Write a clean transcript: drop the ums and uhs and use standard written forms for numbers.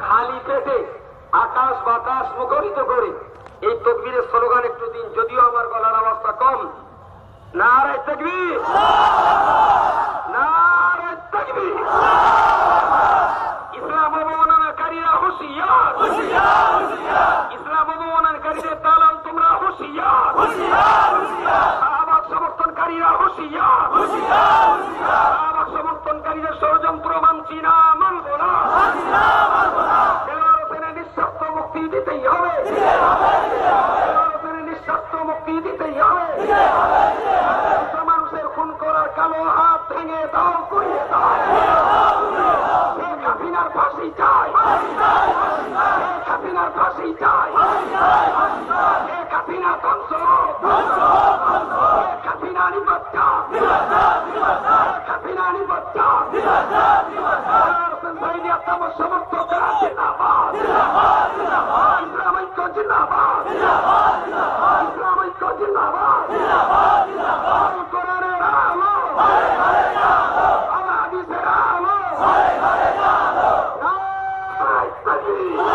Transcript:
খালি পেটে আকাশ বাতাস মুখরিত করে এই তাকবীরের স্লোগান একটু দিন, যদিও আমার গলার আওয়াজটা কম। নারে তাকবীর, নারে তাকবীর। ইসলাম অবমাননাকারীরা হুঁশিয়ার, ইসলাম অবমাননাকারীদের দালাল তোমরা হুঁশিয়ার, শাহবাগ সমর্থনকারীরা হুঁশিয়ার, শাহবাগ সমর্থনকারীদের ষড়যন্ত্র মানছি না, মানব না। দেলোয়ার হোসেনের নিঃস্বার্থ মুক্তি দিতেই হবে, দেলোয়ার হোসেনের নিঃস্বার্থ মুক্তি দিতেই হবে। মানুষের খুন করার কালো হাত ভেঙে দাও, করিয়ে দাও। শেখ হাসিনার ফাঁসি চাই, শেখ হাসিনার ফাঁসি চাই, শেখ হাসিনা ধ্বংস, শেখ হাসিনা নিবদ্ধা, শেখ হাসিনা নিবদ্ধা। সমর্থকরা জিন্দাবাদ, ইসলাম ঐক্য জিন্দাবাদ, ইসলাম ঐক্য জিন্দাবাদ। কোরআনের আলো, হাদিসের আলো, নারে তাকবীর।